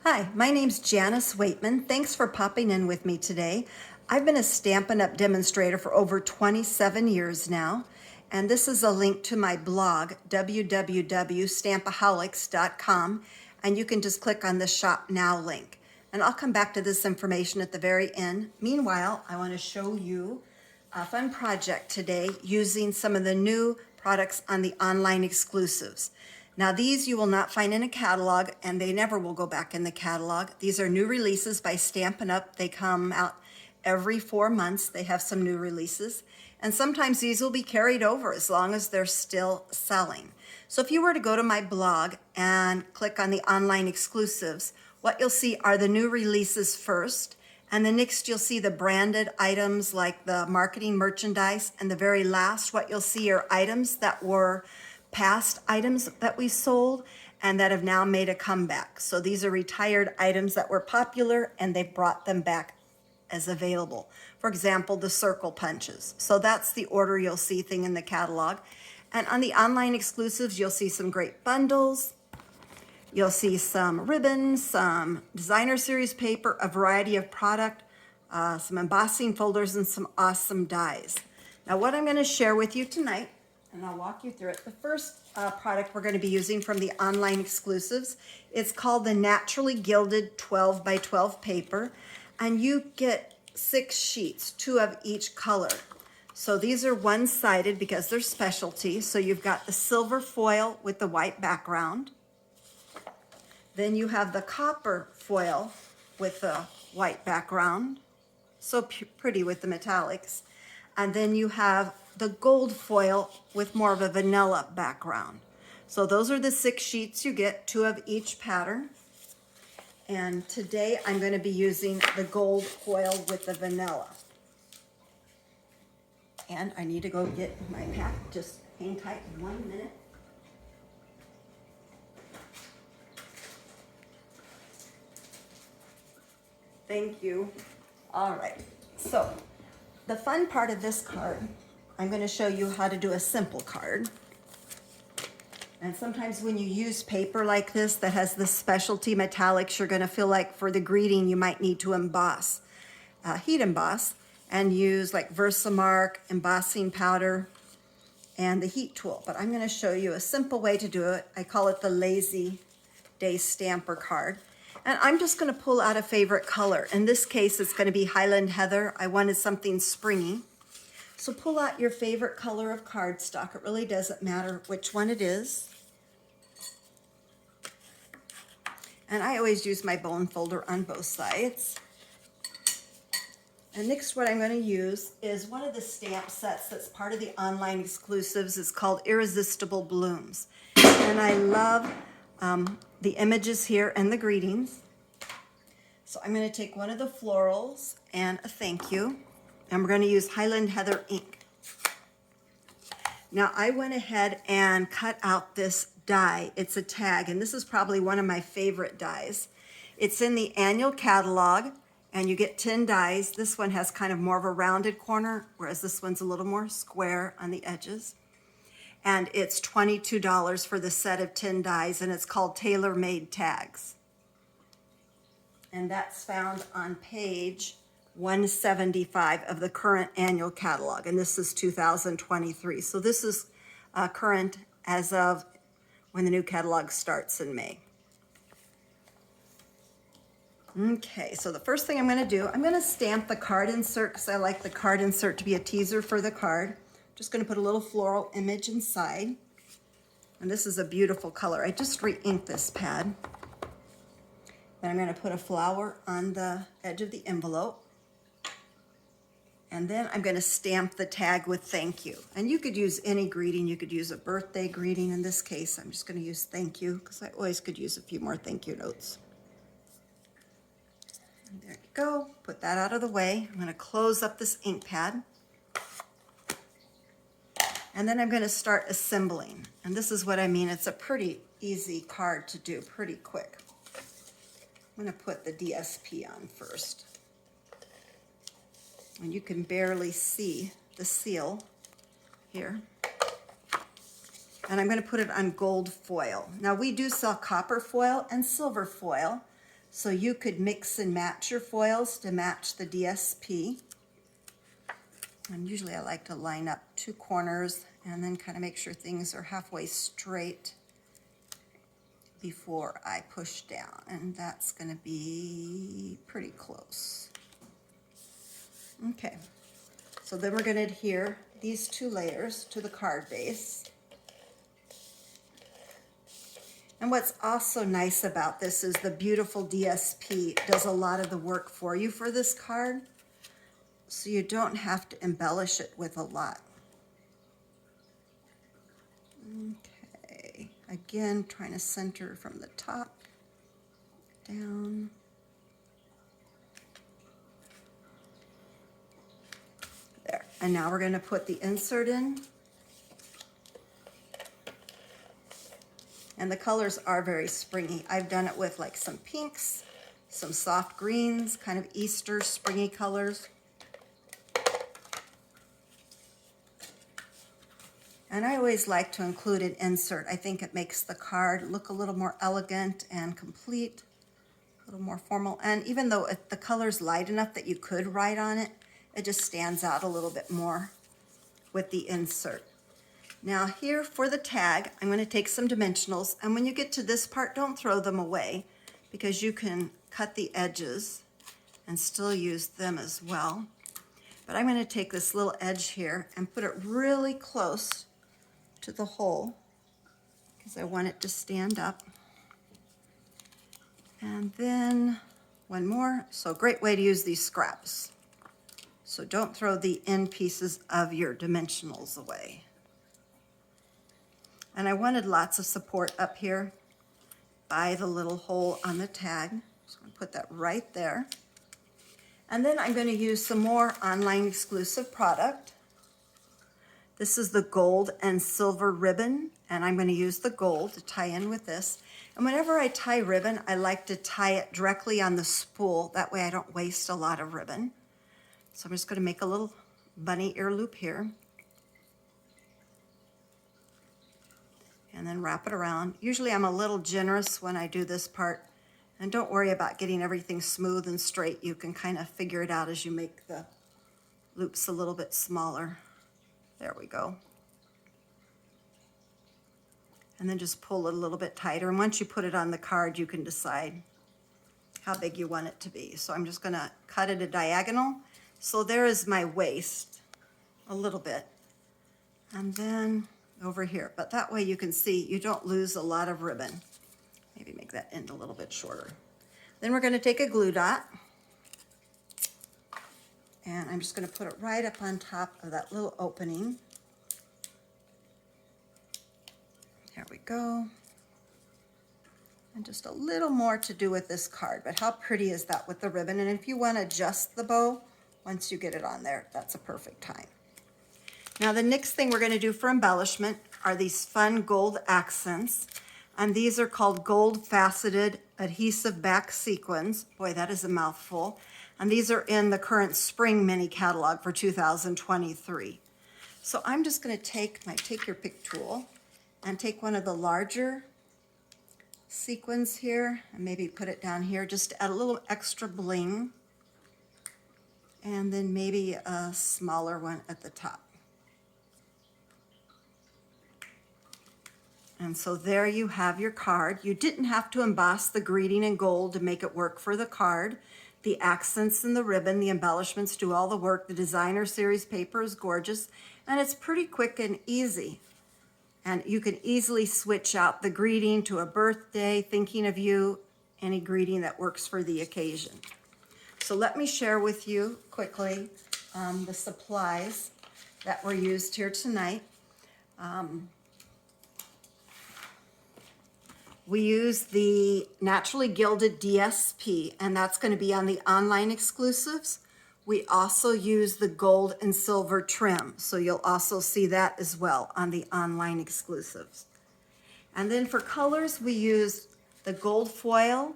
Hi, my name's Janice Waitman. Thanks for popping in with me today. I've been a Stampin' Up! Demonstrator for over 27 years now, and this is a link to my blog, www.stampaholics.com, and you can just click on the Shop Now link. And I'll come back to this information at the very end. Meanwhile, I want to show you a fun project today using some of the new products on the online exclusives. Now these you will not find in a catalog, and they never will go back in the catalog. These are new releases by Stampin' Up! They come out every 4 months. They have some new releases. And sometimes these will be carried over as long as they're still selling. So if you were to go to my blog and click on the online exclusives, what you'll see are the new releases first. And then next you'll see the branded items like the marketing merchandise. And the very last, what you'll see are items that were past items that we sold and that have now made a comeback. So these are retired items that were popular and they've brought them back as available. For example, the circle punches. So that's the order you'll see thing in the catalog. And on the online exclusives, you'll see some great bundles. You'll see some ribbons, some designer series paper, a variety of product, some embossing folders, and some awesome dies. Now what I'm going to share with you tonight, and I'll walk you through it. The first product we're going to be using from the online exclusives, it's called the Naturally Gilded 12 by 12 paper, and you get 6 sheets, 2 of each color. So these are one-sided because they're specialty. So you've got the silver foil with the white background. Then you have the copper foil with the white background. So pretty with the metallics. And then you have the gold foil with more of a vanilla background. So those are the 6 sheets you get, 2 of each pattern. And today I'm going to be using the gold foil with the vanilla. And I need to go get my pack. Just hang tight 1 minute. Thank you. All right. So the fun part of this card, I'm going to show you how to do a simple card. And sometimes when you use paper like this that has the specialty metallics, you're going to feel like for the greeting you might need to emboss, heat emboss, and use like Versamark, embossing powder, and the heat tool. But I'm going to show you a simple way to do it. I call it the Lazy Day Stamper card. And I'm just going to pull out a favorite color. In this case, it's going to be Highland Heather. I wanted something springy. So pull out your favorite color of cardstock. It really doesn't matter which one it is. And I always use my bone folder on both sides. And next what I'm going to use is one of the stamp sets that's part of the online exclusives. It's called Irresistible Blooms. And I love the images here and the greetings. So I'm going to take one of the florals and a thank you. And we're going to use Highland Heather ink. Now I went ahead and cut out this die. It's a tag, and this is probably one of my favorite dies. It's in the annual catalog, and you get 10 dies. This one has kind of more of a rounded corner, whereas this one's a little more square on the edges. And it's $22 for the set of 10 dies, and it's called Tailor Made Tags. And that's found on page 175 of the current annual catalog, and this is 2023. So this is current as of when the new catalog starts in May. Okay, so the first thing I'm going to do, I'm going to stamp the card insert because I like the card insert to be a teaser for the card. Just going to put a little floral image inside, and this is a beautiful color. I just re-inked this pad. Then I'm going to put a flower on the edge of the envelope. And then I'm going to stamp the tag with thank you. And you could use any greeting. You could use a birthday greeting. In this case, I'm just going to use thank you because I always could use a few more thank you notes. And there you go. Put that out of the way. I'm going to close up this ink pad. And then I'm going to start assembling. And this is what I mean. It's a pretty easy card to do, pretty quick. I'm going to put the DSP on first. And you can barely see the seal here. And I'm going to put it on gold foil. Now we do sell copper foil and silver foil. So you could mix and match your foils to match the DSP. And usually I like to line up two corners and then kind of make sure things are halfway straight before I push down. And that's going to be pretty close. Okay, so then we're going to adhere these two layers to the card base. And what's also nice about this is the beautiful DSP does a lot of the work for you for this card, so you don't have to embellish it with a lot. Okay, again, trying to center from the top down. There, and now we're going to put the insert in. And the colors are very springy. I've done it with like some pinks, some soft greens, kind of Easter springy colors. And I always like to include an insert. I think it makes the card look a little more elegant and complete, a little more formal. And even though the color's light enough that you could write on it, it just stands out a little bit more with the insert. Now here for the tag, I'm going to take some dimensionals, and when you get to this part, don't throw them away because you can cut the edges and still use them as well. But I'm going to take this little edge here and put it really close to the hole because I want it to stand up. And then one more. So great way to use these scraps. So don't throw the end pieces of your dimensionals away. And I wanted lots of support up here by the little hole on the tag. So I'm going to put that right there. And then I'm going to use some more online exclusive product. This is the gold and silver ribbon, and I'm going to use the gold to tie in with this. And whenever I tie ribbon, I like to tie it directly on the spool. That way I don't waste a lot of ribbon. So I'm just going to make a little bunny ear loop here. And then wrap it around. Usually I'm a little generous when I do this part. And don't worry about getting everything smooth and straight. You can kind of figure it out as you make the loops a little bit smaller. There we go. And then just pull it a little bit tighter. And once you put it on the card, you can decide how big you want it to be. So I'm just going to cut it a diagonal. So there is my waist, a little bit. And then over here, but that way you can see you don't lose a lot of ribbon. Maybe make that end a little bit shorter. Then we're going to take a glue dot, and I'm just going to put it right up on top of that little opening. There we go. And just a little more to do with this card, but how pretty is that with the ribbon? And if you want to adjust the bow, once you get it on there, that's a perfect time. Now the next thing we're going to do for embellishment are these fun gold accents. And these are called gold faceted adhesive back sequins. Boy, that is a mouthful. And these are in the current spring mini catalog for 2023. So I'm just going to take my take your pick tool and take one of the larger sequins here and maybe put it down here just to add a little extra bling. And then maybe a smaller one at the top. And so there you have your card. You didn't have to emboss the greeting in gold to make it work for the card. The accents and the ribbon, the embellishments do all the work. The designer series paper is gorgeous, and it's pretty quick and easy. And you can easily switch out the greeting to a birthday, thinking of you, any greeting that works for the occasion. So let me share with you quickly the supplies that were used here tonight. We use the Naturally Gilded DSP, and that's going to be on the online exclusives. We also use the gold and silver trim, so you'll also see that as well on the online exclusives. And then for colors, we used the gold foil,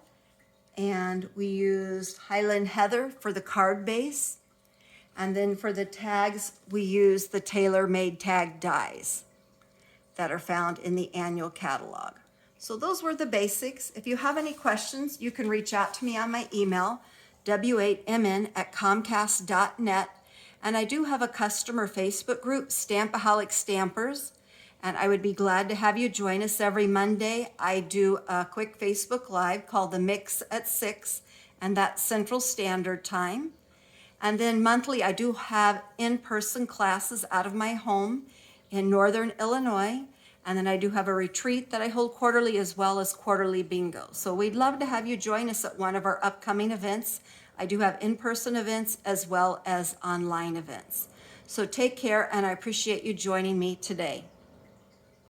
and we used Highland Heather for the card base. And then for the tags, we used the tailor-made tag dies that are found in the annual catalog. So those were the basics. If you have any questions, you can reach out to me on my email, w8mn@comcast.net. And I do have a customer Facebook group, Stampaholic Stampers, and I would be glad to have you join us every Monday. I do a quick Facebook Live called The Mix at 6, and that's Central Standard Time. And then monthly, I do have in-person classes out of my home in Northern Illinois. And then I do have a retreat that I hold quarterly as well as quarterly bingo. So we'd love to have you join us at one of our upcoming events. I do have in-person events as well as online events. So take care, and I appreciate you joining me today.